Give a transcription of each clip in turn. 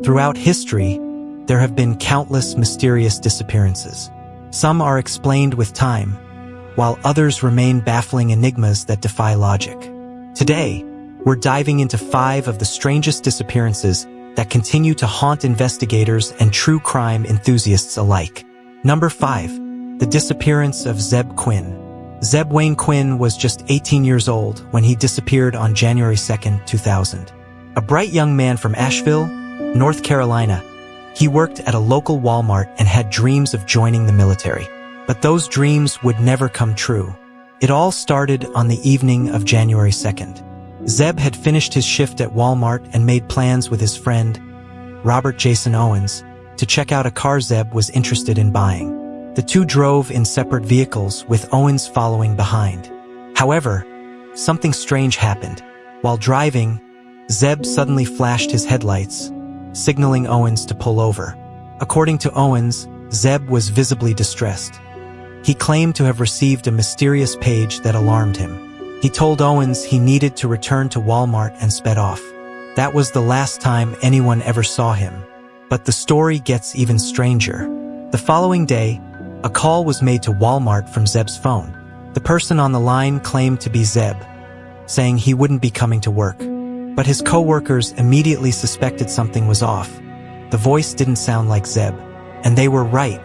Throughout history, there have been countless mysterious disappearances. Some are explained with time, while others remain baffling enigmas that defy logic. Today, we're diving into 5 of the strangest disappearances that continue to haunt investigators and true crime enthusiasts alike. Number 5. The disappearance of Zeb Quinn. Zeb Wayne Quinn was just 18 years old when he disappeared on January 2, 2000. A bright young man from Asheville, North Carolina, he worked at a local Walmart and had dreams of joining the military. But those dreams would never come true. It all started on the evening of January 2nd. Zeb had finished his shift at Walmart and made plans with his friend, Robert Jason Owens, to check out a car Zeb was interested in buying. The two drove in separate vehicles, with Owens following behind. However, something strange happened. While driving, Zeb suddenly flashed his headlights, signaling Owens to pull over. According to Owens, Zeb was visibly distressed. He claimed to have received a mysterious page that alarmed him. He told Owens he needed to return to Walmart and sped off. That was the last time anyone ever saw him. But the story gets even stranger. The following day, a call was made to Walmart from Zeb's phone. The person on the line claimed to be Zeb, saying he wouldn't be coming to work. But his co-workers immediately suspected something was off. The voice didn't sound like Zeb, and they were right.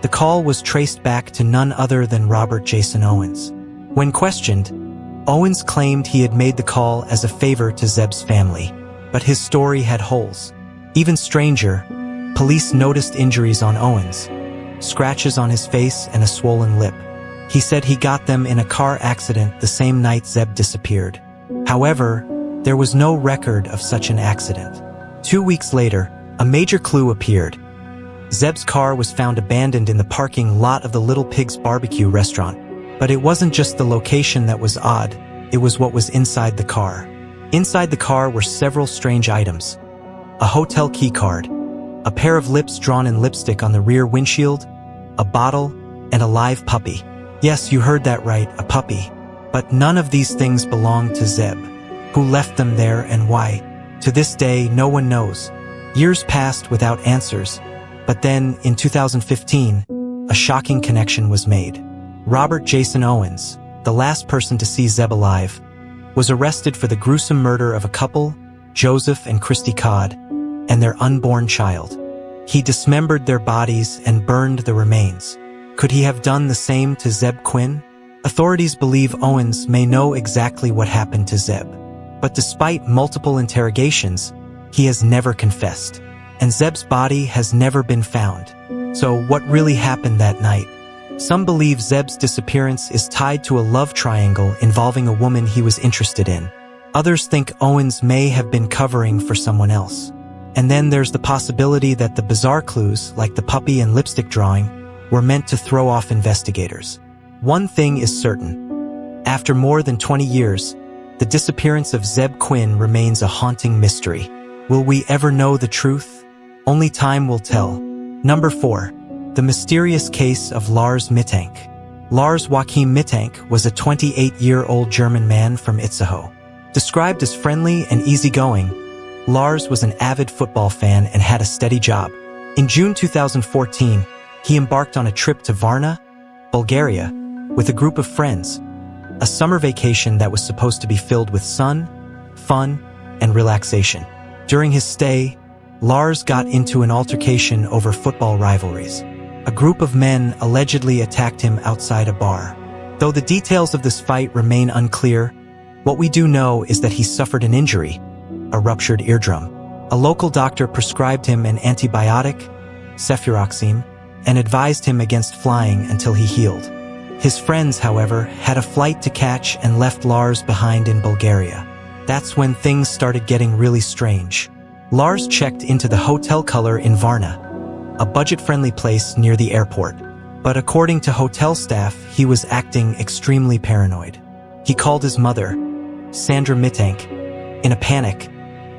The call was traced back to none other than Robert Jason Owens. When questioned, Owens claimed he had made the call as a favor to Zeb's family, but his story had holes. Even stranger, police noticed injuries on Owens, scratches on his face and a swollen lip. He said he got them in a car accident the same night Zeb disappeared. However, there was no record of such an accident. 2 weeks later, a major clue appeared. Zeb's car was found abandoned in the parking lot of the Little Pig's Barbecue restaurant. But it wasn't just the location that was odd, it was what was inside the car. Inside the car were several strange items. A hotel key card, a pair of lips drawn in lipstick on the rear windshield, a bottle, and a live puppy. Yes, you heard that right, a puppy. But none of these things belonged to Zeb. Who left them there and why? To this day, no one knows. Years passed without answers. But then, in 2015, a shocking connection was made. Robert Jason Owens, the last person to see Zeb alive, was arrested for the gruesome murder of a couple, Joseph and Christy Codd, and their unborn child. He dismembered their bodies and burned the remains. Could he have done the same to Zeb Quinn? Authorities believe Owens may know exactly what happened to Zeb. But despite multiple interrogations, he has never confessed. And Zeb's body has never been found. So what really happened that night? Some believe Zeb's disappearance is tied to a love triangle involving a woman he was interested in. Others think Owens may have been covering for someone else. And then there's the possibility that the bizarre clues, like the puppy and lipstick drawing, were meant to throw off investigators. One thing is certain. After more than 20 years, the disappearance of Zeb Quinn remains a haunting mystery. Will we ever know the truth? Only time will tell. Number 4. The mysterious case of Lars Mittank. Lars Joachim Mittank was a 28-year-old German man from Itzehoe. Described as friendly and easygoing, Lars was an avid football fan and had a steady job. In June 2014, he embarked on a trip to Varna, Bulgaria, with a group of friends, a summer vacation that was supposed to be filled with sun, fun, and relaxation. During his stay, Lars got into an altercation over football rivalries. A group of men allegedly attacked him outside a bar. Though the details of this fight remain unclear, what we do know is that he suffered an injury, a ruptured eardrum. A local doctor prescribed him an antibiotic, cefuroxime, and advised him against flying until he healed. His friends, however, had a flight to catch and left Lars behind in Bulgaria. That's when things started getting really strange. Lars checked into the Hotel Color in Varna, a budget-friendly place near the airport. But according to hotel staff, he was acting extremely paranoid. He called his mother, Sandra Mittank, in a panic,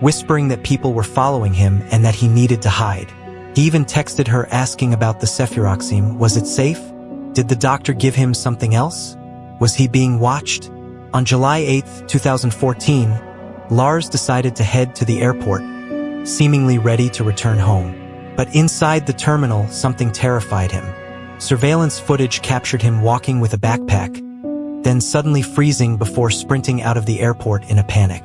whispering that people were following him and that he needed to hide. He even texted her asking about the cefuroxime. Was it safe? Did the doctor give him something else? Was he being watched? On July 8, 2014, Lars decided to head to the airport, seemingly ready to return home. But inside the terminal, something terrified him. Surveillance footage captured him walking with a backpack, then suddenly freezing before sprinting out of the airport in a panic.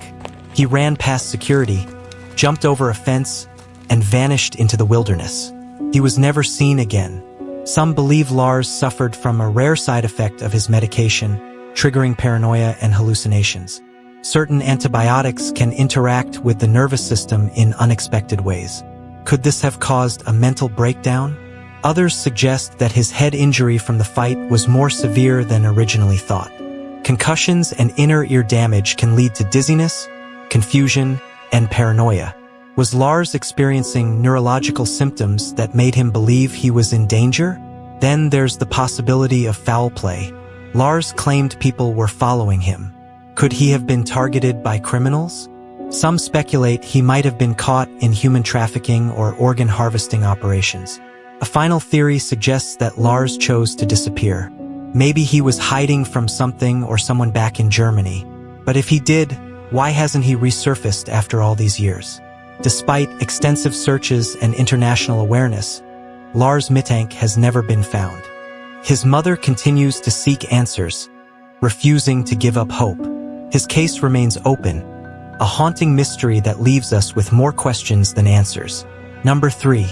He ran past security, jumped over a fence, and vanished into the wilderness. He was never seen again. Some believe Lars suffered from a rare side effect of his medication, triggering paranoia and hallucinations. Certain antibiotics can interact with the nervous system in unexpected ways. Could this have caused a mental breakdown? Others suggest that his head injury from the fight was more severe than originally thought. Concussions and inner ear damage can lead to dizziness, confusion, and paranoia. Was Lars experiencing neurological symptoms that made him believe he was in danger? Then there's the possibility of foul play. Lars claimed people were following him. Could he have been targeted by criminals? Some speculate he might have been caught in human trafficking or organ harvesting operations. A final theory suggests that Lars chose to disappear. Maybe he was hiding from something or someone back in Germany. But if he did, why hasn't he resurfaced after all these years? Despite extensive searches and international awareness, Lars Mittank has never been found. His mother continues to seek answers, refusing to give up hope. His case remains open, a haunting mystery that leaves us with more questions than answers. Number 3.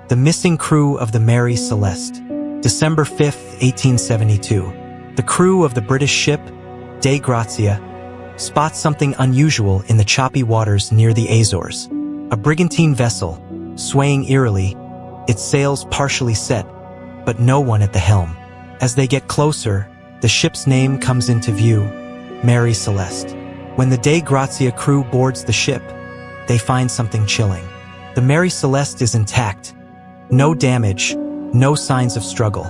The missing crew of the Mary Celeste. December 5, 1872. The crew of the British ship, Dei Grazia, spots something unusual in the choppy waters near the Azores. A brigantine vessel, swaying eerily, its sails partially set, but no one at the helm. As they get closer, the ship's name comes into view, Mary Celeste. When the Dei Grazia crew boards the ship, they find something chilling. The Mary Celeste is intact. No damage, no signs of struggle.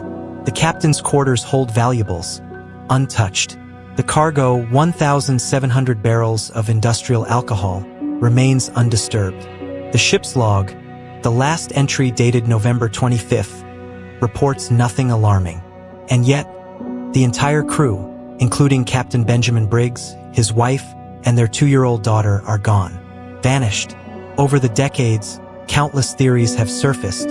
The captain's quarters hold valuables, untouched. The cargo, 1,700 barrels of industrial alcohol, remains undisturbed. The ship's log, the last entry dated November 25th, reports nothing alarming. And yet, the entire crew, including Captain Benjamin Briggs, his wife, and their 2-year-old daughter are gone, vanished. Over the decades, countless theories have surfaced,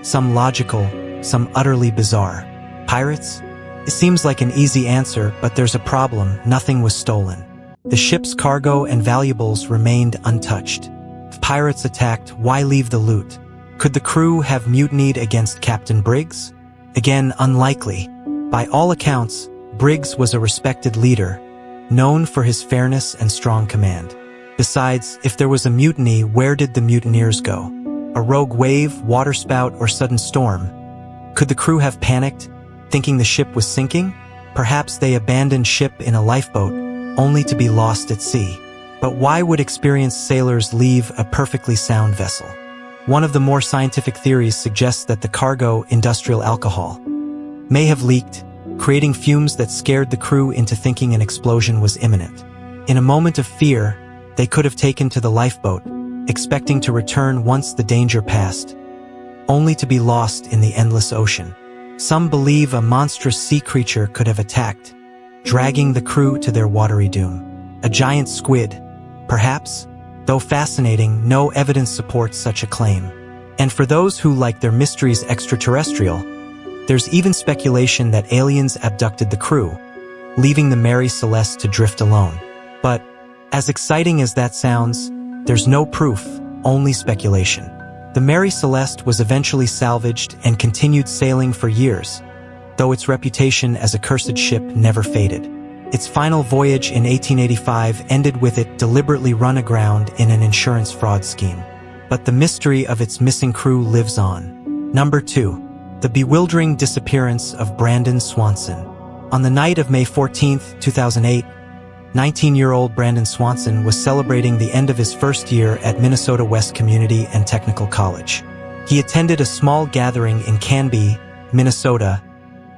some logical, some utterly bizarre. Pirates? It seems like an easy answer, but there's a problem. Nothing was stolen. The ship's cargo and valuables remained untouched. If pirates attacked, why leave the loot? Could the crew have mutinied against Captain Briggs? Again, unlikely. By all accounts, Briggs was a respected leader, known for his fairness and strong command. Besides, if there was a mutiny, where did the mutineers go? A rogue wave, waterspout, or sudden storm? Could the crew have panicked, thinking the ship was sinking? Perhaps they abandoned ship in a lifeboat, only to be lost at sea. But why would experienced sailors leave a perfectly sound vessel? One of the more scientific theories suggests that the cargo, industrial alcohol, may have leaked, creating fumes that scared the crew into thinking an explosion was imminent. In a moment of fear, they could have taken to the lifeboat, expecting to return once the danger passed, only to be lost in the endless ocean. Some believe a monstrous sea creature could have attacked, dragging the crew to their watery doom. A giant squid, perhaps? Though fascinating, no evidence supports such a claim. And for those who like their mysteries extraterrestrial, there's even speculation that aliens abducted the crew, leaving the Mary Celeste to drift alone. But, as exciting as that sounds, there's no proof, only speculation. The Mary Celeste was eventually salvaged and continued sailing for years, though its reputation as a cursed ship never faded. Its final voyage in 1885 ended with it deliberately run aground in an insurance fraud scheme. But the mystery of its missing crew lives on. Number 2. The bewildering disappearance of Brandon Swanson. On the night of May 14, 2008, 19-year-old Brandon Swanson was celebrating the end of his first year at Minnesota West Community and Technical College. He attended a small gathering in Canby, Minnesota,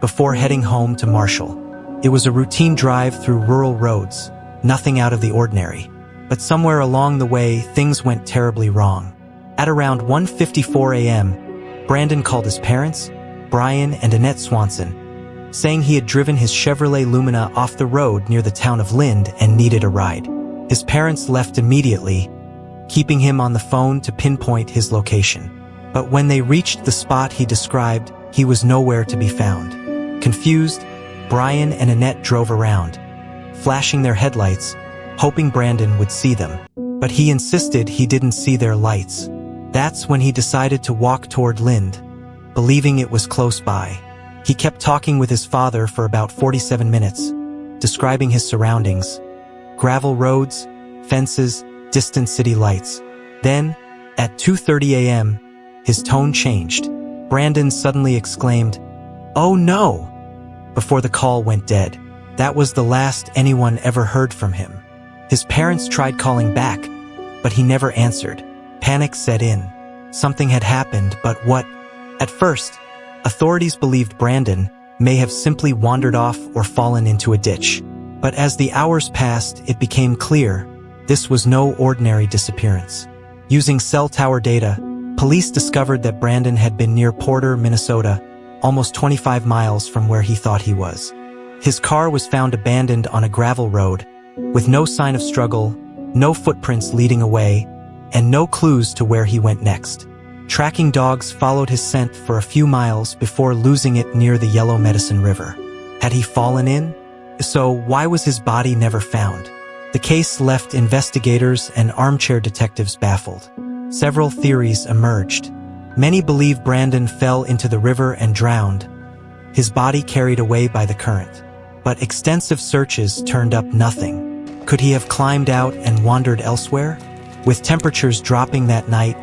before heading home to Marshall. It was a routine drive through rural roads, nothing out of the ordinary. But somewhere along the way, things went terribly wrong. At around 1:54 a.m., Brandon called his parents, Brian and Annette Swanson, saying he had driven his Chevrolet Lumina off the road near the town of Lind and needed a ride. His parents left immediately, keeping him on the phone to pinpoint his location. But when they reached the spot he described, he was nowhere to be found. Confused, Brian and Annette drove around, flashing their headlights, hoping Brandon would see them. But he insisted he didn't see their lights. That's when he decided to walk toward Lind, believing it was close by. He kept talking with his father for about 47 minutes, describing his surroundings: gravel roads, fences, distant city lights. Then, at 2:30 a.m., his tone changed. Brandon suddenly exclaimed, "Oh no!" before the call went dead. That was the last anyone ever heard from him. His parents tried calling back, but he never answered. Panic set in. Something had happened, but what? At first, authorities believed Brandon may have simply wandered off or fallen into a ditch. But as the hours passed, it became clear this was no ordinary disappearance. Using cell tower data, police discovered that Brandon had been near Porter, Minnesota, almost 25 miles from where he thought he was. His car was found abandoned on a gravel road, with no sign of struggle, no footprints leading away, and no clues to where he went next. Tracking dogs followed his scent for a few miles before losing it near the Yellow Medicine River. Had he fallen in? So why was his body never found? The case left investigators and armchair detectives baffled. Several theories emerged. Many believe Brandon fell into the river and drowned, his body carried away by the current. But extensive searches turned up nothing. Could he have climbed out and wandered elsewhere? With temperatures dropping that night,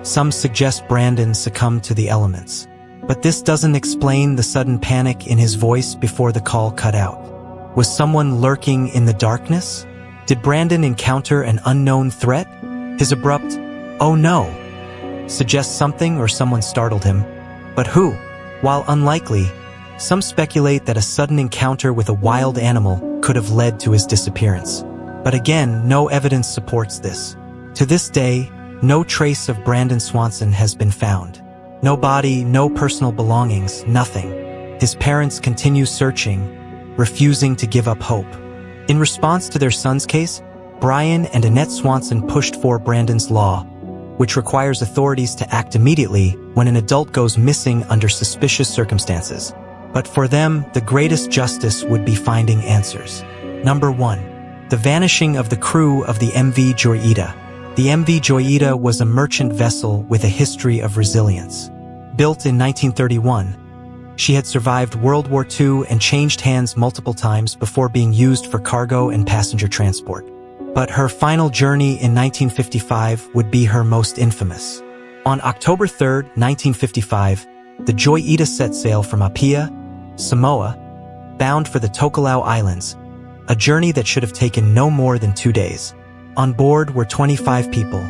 some suggest Brandon succumbed to the elements. But this doesn't explain the sudden panic in his voice before the call cut out. Was someone lurking in the darkness? Did Brandon encounter an unknown threat? His abrupt, "Oh no," suggests something or someone startled him. But who? While unlikely, some speculate that a sudden encounter with a wild animal could have led to his disappearance. But again, no evidence supports this. To this day, no trace of Brandon Swanson has been found. No body, no personal belongings, nothing. His parents continue searching, refusing to give up hope. In response to their son's case, Brian and Annette Swanson pushed for Brandon's Law, which requires authorities to act immediately when an adult goes missing under suspicious circumstances. But for them, the greatest justice would be finding answers. Number 1. The vanishing of the crew of the MV Joyita. The MV Joyita was a merchant vessel with a history of resilience. Built in 1931, she had survived World War II and changed hands multiple times before being used for cargo and passenger transport. But her final journey in 1955 would be her most infamous. On October 3, 1955, the Joyita set sail from Apia, Samoa, bound for the Tokelau Islands, a journey that should have taken no more than 2 days. On board were 25 people,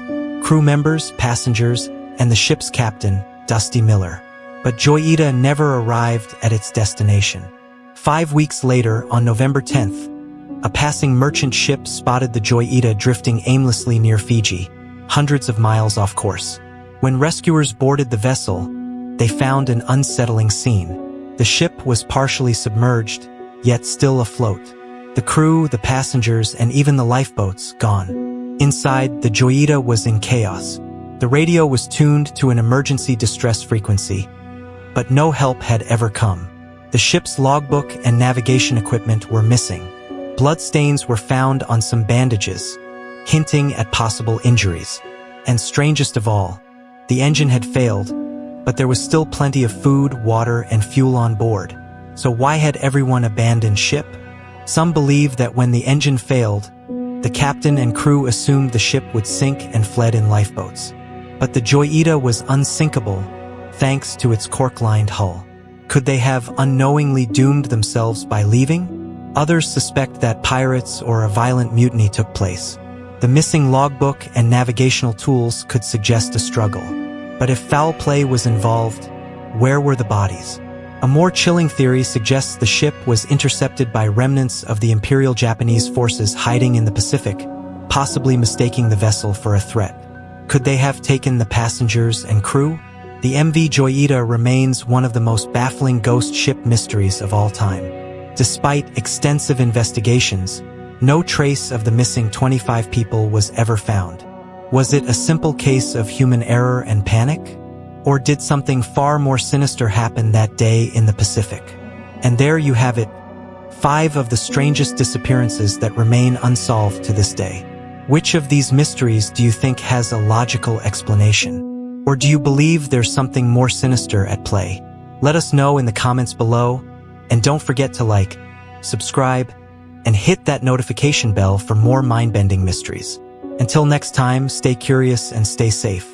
crew members, passengers, and the ship's captain, Dusty Miller. But Joyita never arrived at its destination. 5 weeks later, on November 10th, a passing merchant ship spotted the Joyita drifting aimlessly near Fiji, hundreds of miles off course. When rescuers boarded the vessel, they found an unsettling scene. The ship was partially submerged, yet still afloat. The crew, the passengers, and even the lifeboats gone. Inside, the Joyita was in chaos. The radio was tuned to an emergency distress frequency, but no help had ever come. The ship's logbook and navigation equipment were missing. Bloodstains were found on some bandages, hinting at possible injuries. And strangest of all, the engine had failed, but there was still plenty of food, water, and fuel on board. So why had everyone abandoned ship? Some believe that when the engine failed, the captain and crew assumed the ship would sink and fled in lifeboats. But the Joyita was unsinkable, thanks to its cork-lined hull. Could they have unknowingly doomed themselves by leaving? Others suspect that pirates or a violent mutiny took place. The missing logbook and navigational tools could suggest a struggle. But if foul play was involved, where were the bodies? A more chilling theory suggests the ship was intercepted by remnants of the Imperial Japanese forces hiding in the Pacific, possibly mistaking the vessel for a threat. Could they have taken the passengers and crew? The MV Joyita remains one of the most baffling ghost ship mysteries of all time. Despite extensive investigations, no trace of the missing 25 people was ever found. Was it a simple case of human error and panic? Or did something far more sinister happen that day in the Pacific? And there you have it, 5 of the strangest disappearances that remain unsolved to this day. Which of these mysteries do you think has a logical explanation? Or do you believe there's something more sinister at play? Let us know in the comments below, and don't forget to like, subscribe, and hit that notification bell for more mind-bending mysteries. Until next time, stay curious and stay safe.